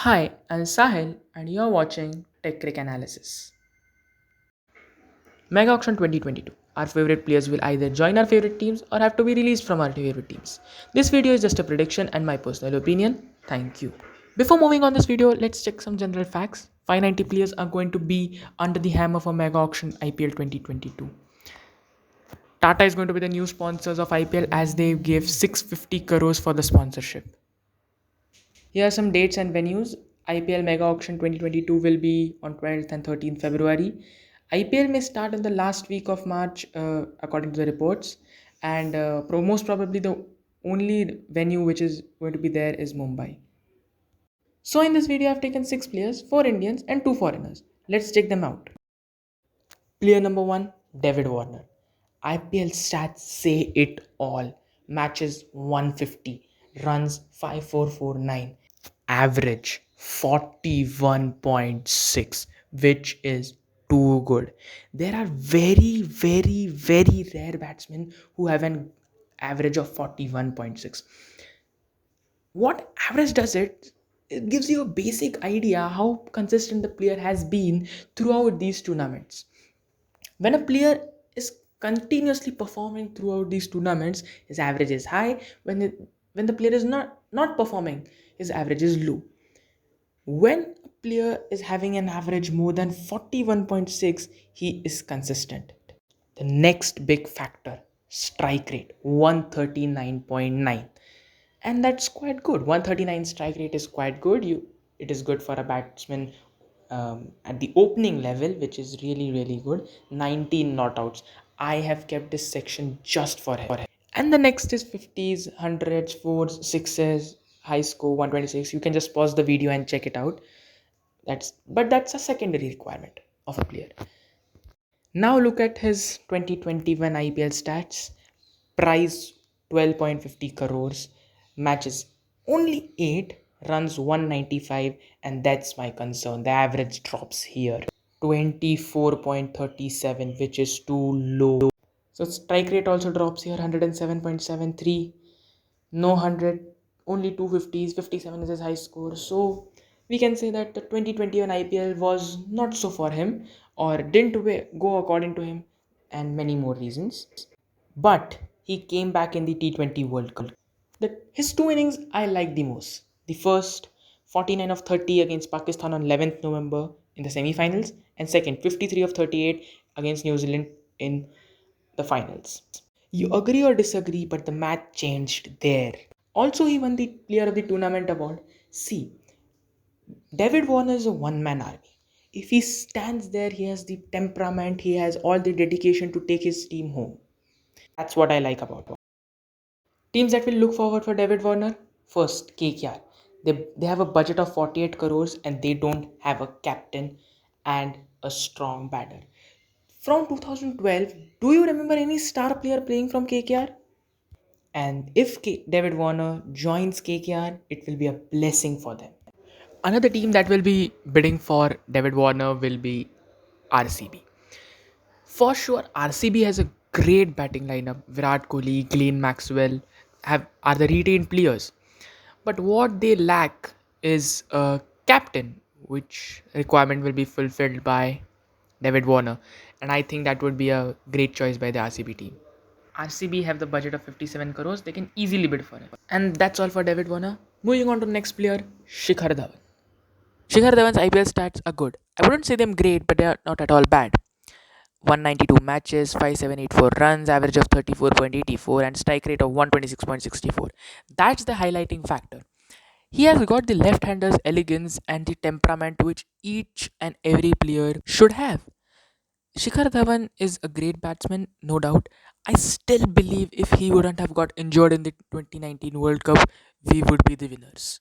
Hi, I'm Sahil and you're watching techcric.analysis. Mega Auction 2022. Our favorite players will either join our favorite teams or have to be released from our favorite teams. This video is just a prediction and my personal opinion. Thank you. Before moving on this video, let's check some general facts. 590 players are going to be under the hammer for Mega Auction IPL 2022. Tata is going to be the new sponsors of IPL as they gave 650 crores for the sponsorship. Here are some dates and venues. IPL Mega Auction 2022 will be on 12th and 13th February. IPL may start in the last week of March, according to the reports, and most probably the only venue which is going to be there is Mumbai. So in this video, I've taken 6 players, 4 Indians, and 2 foreigners. Let's check them out. Player number 1, David Warner. IPL stats say it all. Matches 150, runs 5449, average 41.6, which is too good. There are very, very, very rare batsmen who have an average of 41.6. What average does it gives you a basic idea how consistent the player has been throughout these tournaments. When a player is continuously performing throughout these tournaments, his average is high. When the player is not performing, his average is low. When a player is having an average more than 41.6, he is consistent. The next big factor, strike rate, 139.9. And that's quite good. 139 strike rate is quite good. It is good for a batsman at the opening level, which is really, really good. 19 not outs. I have kept this section just for him. And the next is 50s, 100s, 4s, 6s, high score 126. You can just pause the video and check it out. That's a secondary requirement of a player. Now look at his 2021 IPL stats. Price 12.50 crores, matches only 8, runs 195, and that's my concern. The average drops here. 24.37, which is too low. So strike rate also drops here, 107.73. No 100, only 250s, 57 is his high score. So we can say that the 2021 IPL was not so for him or didn't go according to him, and many more reasons. But he came back in the T20 World Cup. His 2 innings I like the most. The first, 49 of 30 against Pakistan on 11th November in the semi-finals, and second, 53 of 38 against New Zealand in the finals. You agree or disagree, but the match changed there. Also, he won the Player of the Tournament award. See, David Warner is a one-man army. If he stands there, he has the temperament, he has all the dedication to take his team home. That's what I like about him. Teams that will look forward for David Warner. First, KKR. They have a budget of 48 crores and they don't have a captain and a strong batter. From 2012, do you remember any star player playing from KKR? And if David Warner joins KKR, it will be a blessing for them. Another team that will be bidding for David Warner will be RCB. For sure, RCB has a great batting lineup. Virat Kohli, Glenn Maxwell are the retained players. But what they lack is a captain, which requirement will be fulfilled by David Warner. And I think that would be a great choice by the RCB team. RCB have the budget of 57 crores, they can easily bid for it. And that's all for David Warner. Moving on to the next player, Shikhar Dhawan. Shikhar Dhawan's IPL stats are good. I wouldn't say them great, but they are not at all bad. 192 matches, 5784 runs, average of 34.84, and strike rate of 126.64. That's the highlighting factor. He has got the left hander's elegance and the temperament which each and every player should have. Shikhar Dhawan is a great batsman, no doubt. I still believe if he wouldn't have got injured in the 2019 World Cup, we would be the winners.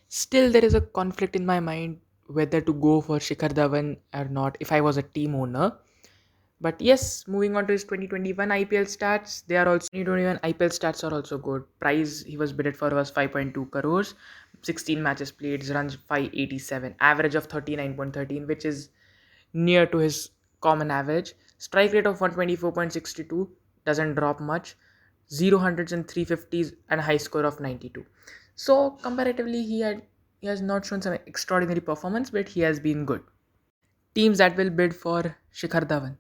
Still, there is a conflict in my mind whether to go for Shikhar Dhawan or not if I was a team owner. But yes, moving on to his 2021 IPL stats, they are also 2021 IPL stats are also good. Price he was bidded for was 5.2 crores, 16 matches played, runs 587, average of 39.13, which is near to his common average. Strike rate of 124.62 doesn't drop much. 0 hundreds and 350s and a high score of 92. So comparatively, he had He has not shown some extraordinary performance, but he has been good. Teams that will bid for Shikhar Dhawan.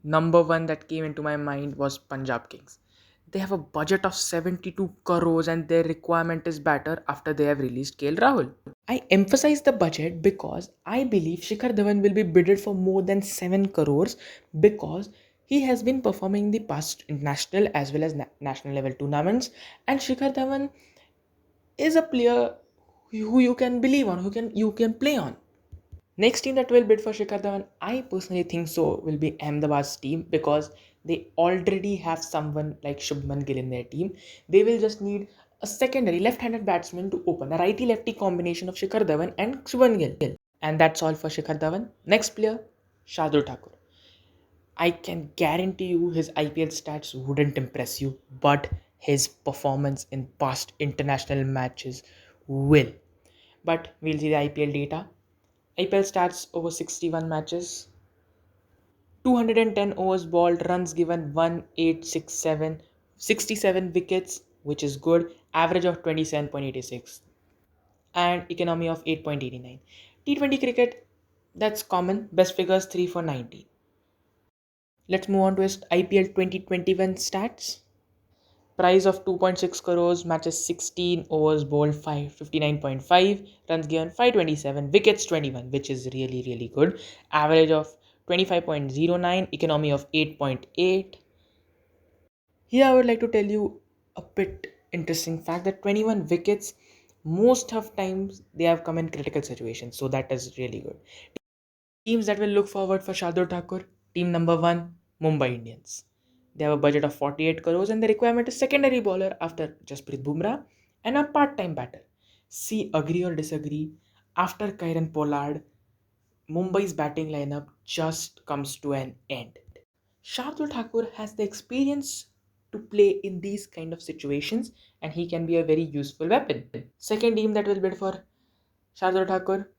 Number one that came into my mind was Punjab Kings. They have a budget of 72 crores and their requirement is better after they have released KL Rahul. I emphasize the budget because I believe Shikhar Dhawan will be bidded for more than 7 crores because he has been performing the past international as well as national level tournaments, and Shikhar Dhawan is a player who you can believe on, who can you can play on. Next team that will bid for Shikhar Dhawan, I personally think so, will be Ahmedabad's team because they already have someone like Shubman Gill in their team. They will just need a secondary left-handed batsman to open a righty-lefty combination of Shikhar Dhawan and Shubman Gill. And that's all for Shikhar Dhawan. Next player, Shardul Thakur. I can guarantee you his IPL stats wouldn't impress you, but his performance in past international matches will. But we'll see the IPL data. IPL stats over 61 matches, 210 overs bowled, runs given 1867, 67 wickets, which is good, average of 27.86, and economy of 8.89. T20 cricket, that's common, best figures 3 for 90. Let's move on to his IPL 2021 stats. Price of 2.6 crores, matches 16, overs bowled 559.5, runs given 527, wickets 21, which is really, really good. Average of 25.09, economy of 8.8. Here I would like to tell you a bit interesting fact that 21 wickets, most of times they have come in critical situations, so that is really good. Teams that will look forward for Shardul Thakur. Team number 1, Mumbai Indians. They have a budget of 48 crores and the requirement is secondary bowler after Jasprit Bumrah and a part-time batter. See, agree or disagree, after Kieron Pollard, Mumbai's batting lineup just comes to an end. Shardul Thakur has the experience to play in these kind of situations and he can be a very useful weapon. Second team that will bid for Shardul Thakur,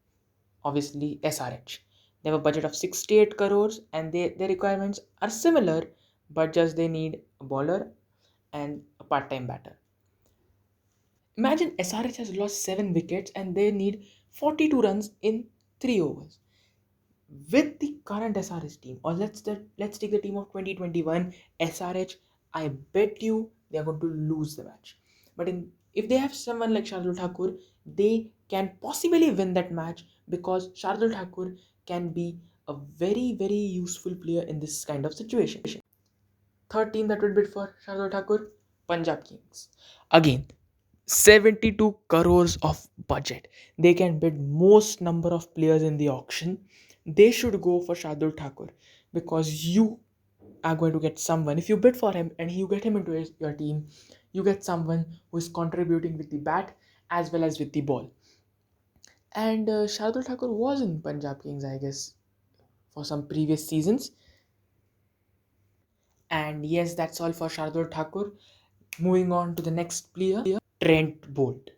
obviously SRH. They have a budget of 68 crores and their requirements are similar, but just they need a bowler and a part-time batter. Imagine SRH has lost 7 wickets and they need 42 runs in 3 overs. With the current SRH team, or let's take the team of 2021 SRH, I bet you they are going to lose the match. But if they have someone like Shardul Thakur, they can possibly win that match because Shardul Thakur can be a very, very useful player in this kind of situation. Third team that will bid for Shardul Thakur, Punjab Kings. Again, 72 crores of budget. They can bid most number of players in the auction. They should go for Shardul Thakur because you are going to get someone. If you bid for him and you get him into your team, you get someone who is contributing with the bat as well as with the ball. And Shardul Thakur was in Punjab Kings, I guess, for some previous seasons. And yes, that's all for Shardul Thakur. Moving on to the next player, Trent Bolt.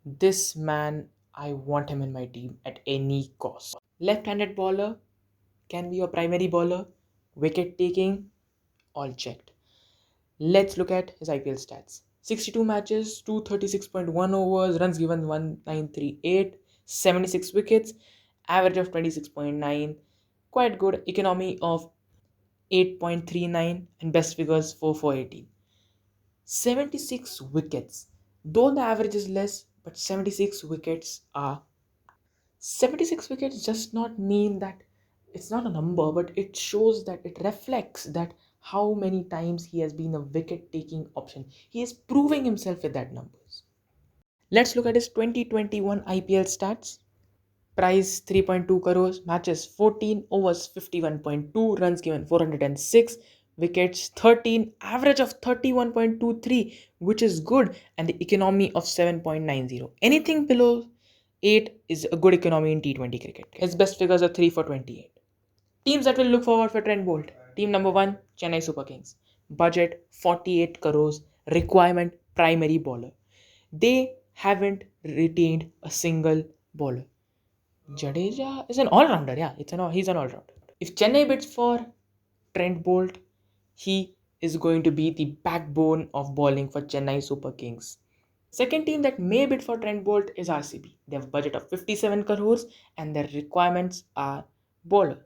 This man, I want him in my team at any cost. Left-handed bowler, can be your primary bowler, wicket taking, all checked. Let's look at his IPL stats. 62 matches, 236.1 overs, runs given 1938, 76 wickets, average of 26.9, quite good, economy of 8.39 and best figures 4 for 18. 76 wickets. Though the average is less, but 76 wickets does not mean that it's not a number, but it shows that it reflects that how many times he has been a wicket taking option. He is proving himself with that numbers. Let's look at his 2021 IPL stats. Price 3.2 crores, matches 14, overs 51.2, runs given 406, wickets 13, average of 31.23, which is good, and the economy of 7.90. Anything below 8 is a good economy in T20 cricket. His best figures are 3 for 28. Teams that will look forward for Trent Bolt. Team number 1, Chennai Super Kings. Budget 48 crores, requirement primary bowler. They haven't retained a single bowler. Jadeja is an all-rounder. Yeah, he's an all-rounder. If Chennai bids for Trent Bolt, he is going to be the backbone of bowling for Chennai Super Kings. Second team that may bid for Trent Bolt is RCB. They have a budget of 57 crores and their requirements are bowler.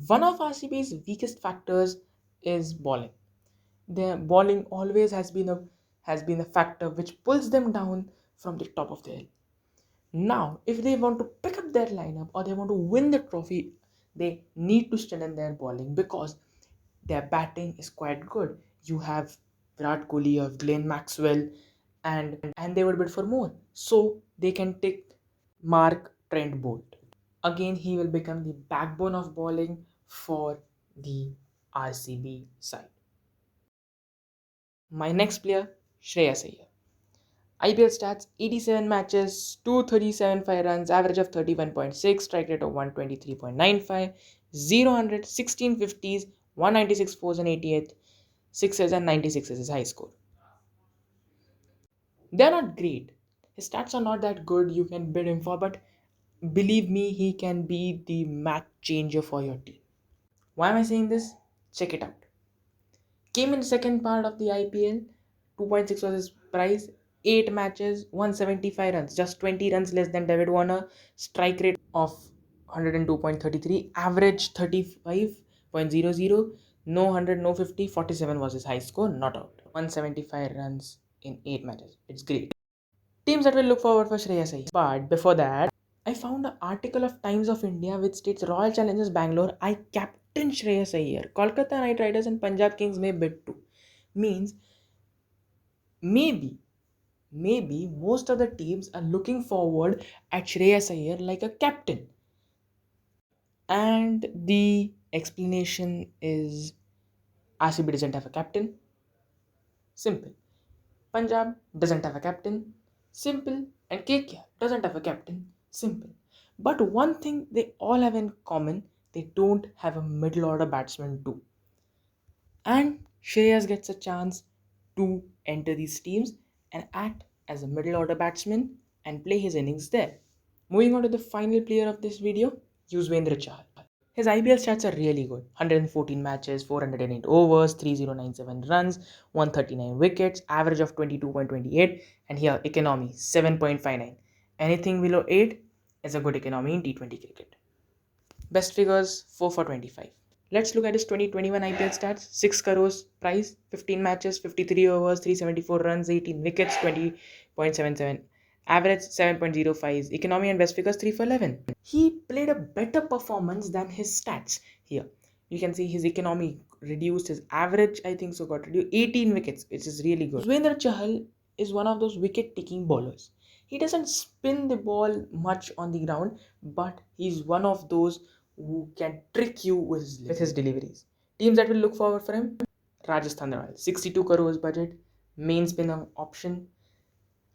One of RCB's weakest factors is bowling. Their bowling always has been a factor which pulls them down from the top of the hill. Now, if they want to pick up their lineup or they want to win the trophy, they need to strengthen their bowling because their batting is quite good. You have Virat Kohli, you have Glenn Maxwell, and they would bid for more. So they can take Mark Trent Bolt. Again, he will become the backbone of bowling for the RCB side. My next player, Shreyas Iyer. IPL stats: 87 matches, 237.5 runs, average of 31.6, strike rate of 123.95, 0 16 50s, 196 fours and 88 sixes and 96 is his high score. They're not great. His stats are not that good you can bid him for, but believe me, he can be the match changer for your team. Why am I saying this? Check it out. Came in second part of the IPL, 2.6 was his price, 8 matches, 175 runs, just 20 runs less than David Warner, strike rate of 102.33, average 35.00, no 100, no 50, 47 was his high score, not out. 175 runs in 8 matches. It's great. Teams that will look forward for Shreyas Iyer. But before that, I found an article of Times of India which states Royal Challengers Bangalore, I captain Shreyas Iyer. Kolkata Knight Riders and Punjab Kings may bid too. Means maybe, maybe most of the teams are looking forward at Shreyas Iyer like a captain. And the explanation is RCB doesn't have a captain. Simple. Punjab doesn't have a captain. Simple. And KKR doesn't have a captain. Simple. But one thing they all have in common, they don't have a middle order batsman too. And Shreyas gets a chance to enter these teams and act as a middle order batsman and play his innings there. Moving on to the final player of this video, Yuzvendra Chahal. His IPL stats are really good. 114 matches, 408 overs, 3097 runs, 139 wickets, average of 22.28, and here economy 7.59. Anything below 8 is a good economy in T20 cricket. Best figures 4 for 25. Let's look at his 2021 IPL stats. 6 crores price, 15 matches, 53 overs, 374 runs, 18 wickets, 20.77. Average 7.05. Economy and best figures 3 for 11. He played a better performance than his stats here. You can see his economy reduced, his average I think so got reduced. 18 wickets, which is really good. Yuzvendra Chahal is one of those wicket taking bowlers. He doesn't spin the ball much on the ground, but he's one of those who can trick you with his deliveries. Teams that will look forward for him: Rajasthan Royals, 62 crores budget, main spinner option.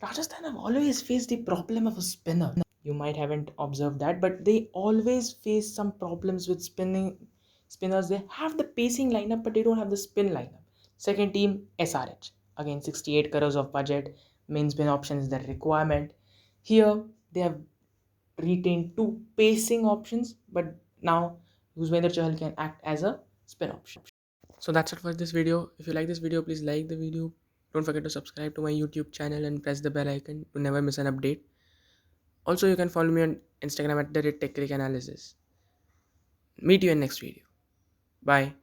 Rajasthan have always faced the problem of a spinner. You might haven't observed that, but they always face some problems with spinners. They have the pacing lineup, but they don't have the spin lineup. Second team, SRH. Again, 68 crores of budget, main spin option is their requirement. Here, they have retained two pacing options, but now Yuzvendra Chahal can act as a spin option. So that's it for this video. If you like this video, please like the video. Don't forget to subscribe to my YouTube channel and press the bell icon to never miss an update. Also, you can follow me on Instagram at techcric.analysis. Meet you in next video. Bye.